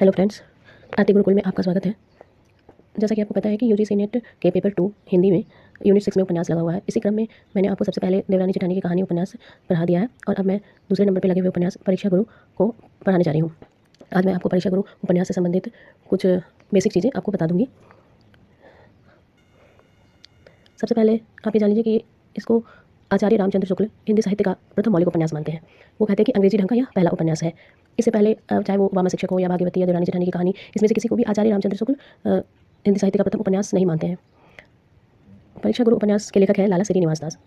Hello friends, आरती गुरुकुल में आपका स्वागत है। जैसा कि आपको पता है कि यूजीसी नेट के पेपर 2 हिंदी में यूनिट 6 में उपन्यास लगा हुआ है। इसी क्रम में मैंने आपको सबसे पहले देवरानी जेठानी की कहानी उपन्यास पढ़ा दिया है और अब मैं दूसरे नंबर पर लगे हुए उपन्यास परीक्षा गुरु को पढ़ाने जा रही हूँ। आज मैं आपको परीक्षा गुरु उपन्यास से संबंधित कुछ बेसिक चीज़ें आपको बता दूँगी। सबसे पहले आप ये जान लीजिए कि इसको आचार्य रामचंद्र शुक्ल हिंदी साहित्य का प्रथम मौलिक उपन्यास मानते हैं। वो कहते हैं कि अंग्रेजी ढंग का यह पहला उपन्यास है। इससे पहले चाहे वो वामा शिक्षक हो या भागीरथी या देवरानी जेठानी की कहानी, इसमें से किसी को भी आचार्य रामचंद्र शुक्ल हिंदी साहित्य का प्रथम उपन्यास नहीं मानते हैं। परीक्षा गुरु उपन्यास के लेखक है लाला श्रीनिवास दास।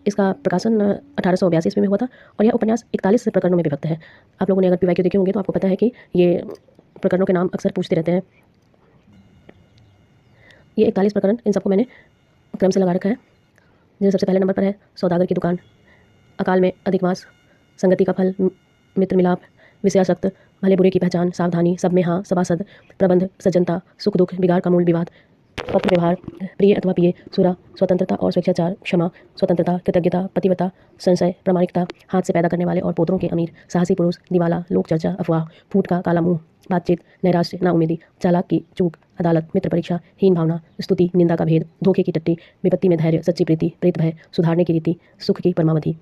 इसका प्रकाशन 1882 ईस्वी में हुआ था और यह उपन्यास 41 प्रकरणों में विभक्त है। आप लोगों ने अगर पीवाईक्यू देखे होंगे तो आपको पता है कि ये प्रकरणों के नाम अक्सर पूछते रहते हैं। ये 41 प्रकरण, इन सबको मैंने क्रम से लगा रखा है। जैसे सबसे पहले नंबर पर है सौदागर की दुकान, अकाल में अधिक मास, संगति का फल, मित्र मिलाप, विषयासक्त, भले बुरे की पहचान, सावधानी, सब में हाँ, सभासद, प्रबंध, सज्जनता, सुख दुख, बिगाड़ का मूल विवाद, पत्र व्यवहार, प्रिय अथवा पिए, सुरा, स्वतंत्रता और स्वेच्छाचार, क्षमा, स्वतंत्रता, कृतज्ञता, पतिव्रता, संशय, प्रामाणिकता, हाथ से पैदा करने वाले और पोतरों के अमीर, साहसी पुरुष, दिवाला, लोक चर्चा, अफवाह, फूट का काला मुंह, बातचीत, नैराश्य, नाउम्मीदी, चालाक की चूक, अदालत, मित्र परीक्षा, हीन भावना, स्तुति, निंदा का भेद, धोखे की टट्टी, विपत्ति में धैर्य, सच्ची प्रीति, प्रेत भय, सुधारने की रीति, सुख की परमावधि।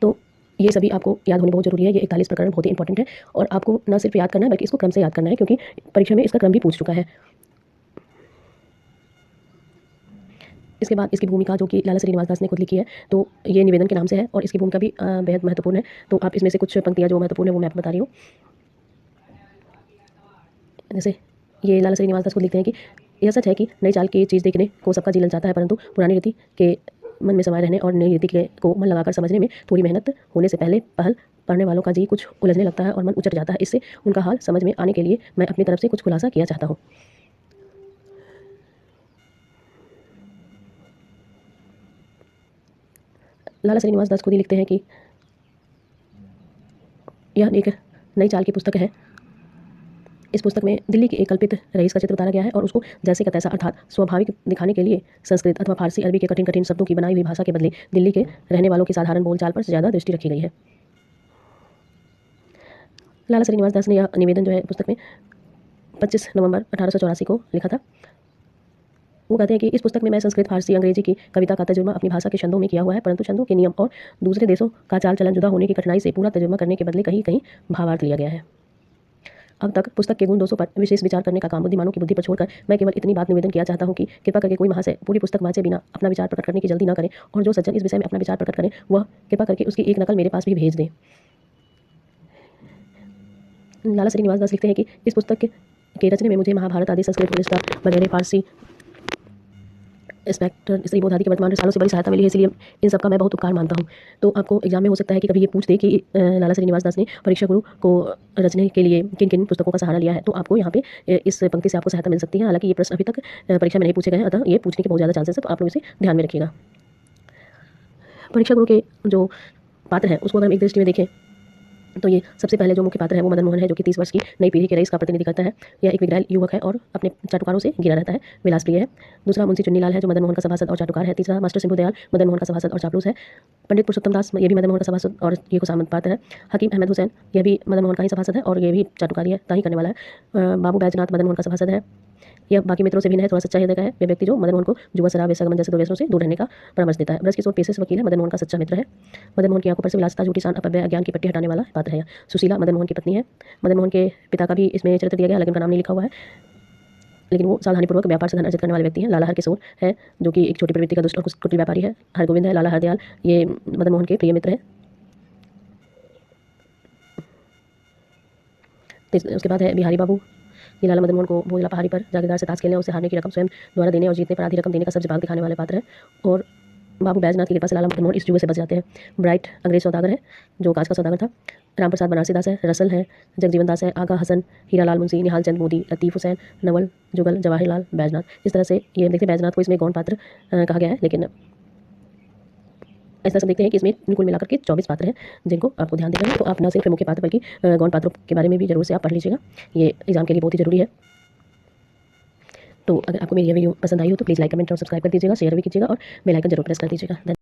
तो ये सभी आपको याद होने बहुत जरूरी है। ये 41 प्रकरण बहुत ही इंपॉर्टेंट है और आपको न सिर्फ याद करना है बल्कि इसको क्रम से याद करना है, क्योंकि परीक्षा में इसका क्रम भी पूछ चुका है। इसके बाद इसकी भूमिका जो कि लाला श्रीनिवास दास ने खुद लिखी है, तो ये निवेदन के नाम से है और इसकी भूमिका भी बेहद महत्वपूर्ण है। तो आप इसमें से कुछ पंक्तियाँ जो महत्वपूर्ण है वो मैं आपको बता रही हूँ। जैसे ये लाला श्रीनिवास दास खुद लिखते हैं कि यह सच है कि नई चाल की चीज़ देखने को सबका जी ललचाता है, परंतु पुरानी रीति के मन में समाये रहने और नई रीति को मन लगाकर समझने में थोड़ी मेहनत होने से पहले पहल करने वालों का जी कुछ उलझने लगता है और मन उचट जाता है। इससे उनका हाल समझ में आने के लिए मैं अपनी तरफ से कुछ खुलासा किया चाहता हूँ। लाला श्रीनिवास दास खुद ही लिखते हैं कि यह एक नई चाल की पुस्तक है। इस पुस्तक में दिल्ली के एक कल्पित रईस का चित्र उतारा गया है और उसको जैसे का तैसा अर्थात स्वाभाविक दिखाने के लिए संस्कृत अथवा फारसी अरबी के कठिन कठिन शब्दों की बनाई हुई भाषा के बदले दिल्ली के रहने वालों की साधारण बोलचाल पर ज़्यादा दृष्टि रखी गई है। लाला श्रीनिवास दास ने यह निवेदन जो है पुस्तक में 25 नवंबर 1884 को लिखा था। वो कहते हैं कि इस पुस्तक में मैं संस्कृत, फारसी, अंग्रेजी की कविता का तर्जुमा अपनी भाषा के छंदों में किया हुआ है, परंतु छंदों के नियम और दूसरे देशों का चाल चलन जुदा होने की कठिनाई से पूरा तर्जुमा करने के बदले कहीं कहीं भावार्थ लिया गया है। अब तक पुस्तक के गुण दोषों पर विशेष विचार करने का काम बुद्धिमानों की बुद्धि पर छोड़कर मैं केवल इतनी बात निवेदन किया चाहता हूँ कि कृपा करके कोई महाशय पूरी पुस्तक वांचे बिना अपना विचार प्रकट करने की जल्दी न करें और जो सज्जन इस विषय में अपना विचार प्रकट करें वह कृपा करके उसकी एक नकल मेरे पास भी भेज दें। लाला श्रीनिवास दास लिखते हैं कि इस पुस्तक के रचने में मुझे महाभारत आदि संस्कृत विशेषता वगैरह फारसी इंस्पेक्टर स्त्री बोध आदि के वर्तमान सालों से बड़ी सहायता मिली है, इसलिए इन सब का मैं बहुत उपकार मानता हूँ। तो आपको एग्जाम में हो सकता है कि कभी ये पूछ दे कि लाला श्रीनिवास दास ने परीक्षा गुरु को रचने के लिए किन किन पुस्तकों का सहारा लिया है, तो आपको यहाँ पे इस पंक्ति से आपको सहायता मिल सकती है। हालांकि ये प्रश्न अभी तक परीक्षा में नहीं पूछे गए हैं, अतः ये पूछने के बहुत ज़्यादा चांसेस है, तो आप लोग इसे ध्यान में रखिएगा। परीक्षा गुरु के जो पात्र हैं उसको अगर हम एक दृष्टि में देखें तो ये सबसे पहले जो मुख्य पात्र है वो मदन मोहन है, जो कि 30 वर्ष की नई पीढ़ी के रईस का प्रतिनिधि करता है। यह एक विग्राल युवक है और अपने चाटुकारों से घिरा रहता है, विलासप्रिय है। दूसरा मुंशी चुन्नीलाल है, जो मदन मोहन का सभासद और चाटुकार है। तीसरा मास्टर सिंधु दयाल, मदन मोहन का सभासद और चापलूस है। पंडित पुरुषोत्तम दास, ये भी मदन मोहन का सभासद और ये खुशामद पात्र है। हकीम अहमद हुसैन, यह भी मदन मोहन का ही सभासद है और ये भी चाटुकारी है, ताही करने वाला है। बाबू बैजनाथ मदन मोहन का सभासद है। यह बाकी मित्रों से भिन्न है, थोड़ा सच्चा हृदय का है। यह व्यक्ति जो मदन मोहन को जुआ, शराब, वेश्यागमन जैसे दुर्व्यसनों से दूर रहने का परामर्श देता है। ब्रज किशोर पेशे से वकील है, मदन मोहन का सच्चा मित्र है। मदन मोहन की आंखों पर से विलासिता, झूठी शान, अपव्यय, अज्ञान की पट्टी हटाने वाला पात्र है। सुशीला मदन मोहन की पत्नी है। मदन मोहन के पिता का भी इसमें चरित्र दिया गया, लेकिन उनका नाम नहीं लिखा हुआ है, लेकिन वो सावधानीपूर्वक व्यापार से धन अर्जित करने वाले व्यक्ति हैं। लाला हरकिशोर है, जो कि एक छोटी प्रवृत्ति का दुष्ट और कुटिल व्यापारी है। हरगोविंद है। लाला हरदयाल, ये मदन मोहन के प्रिय मित्र है। उसके बाद है बिहारी बाबू, ये लाला मदन मोहन को भोजला पहाड़ी पर जागीरदार से ताश खेलने और उसे हारने की रकम स्वयं द्वारा देने और जीतने पर आधी रकम देने का सब्ज भाग दिखाने वाले पात्र है। और बाबू बैजनाथ की कृपा से लाला मदन मोहन इस जुए से बच जाते हैं। ब्राइट अंग्रेज सौदागर है, जो कांच का सौदागर था। राम प्रसाद बनारसी दास है। रसल है, जगजीवन दास है, आगा हसन, हीरालाल मुंशी, निहाल चंद मोदी, लतीफ़ हुसैन, नवल जुगल, जवाहरलाल बैजनाथ। इस तरह से ये देखते बैजनाथ को इसमें गौण पात्र कहा गया है, लेकिन ऐसा सब देखते हैं कि इसमें कुल मिलाकर के 24 पात्र हैं जिनको आपको ध्यान देना है। तो आप न सिर्फ मुख्य पात्र बल्कि गौण पात्रों के बारे में भी जरूर से आप पढ़ लीजिएगा, ये एग्जाम के लिए बहुत ही जरूरी है। तो अगर आपको मेरी ये वीडियो पसंद आई हो तो प्लीज़ लाइक, कमेंट और सब्सक्राइब कर दीजिएगा, शेयर भी कीजिएगा और बेल आइकन जरूर प्रेस कर दीजिएगा।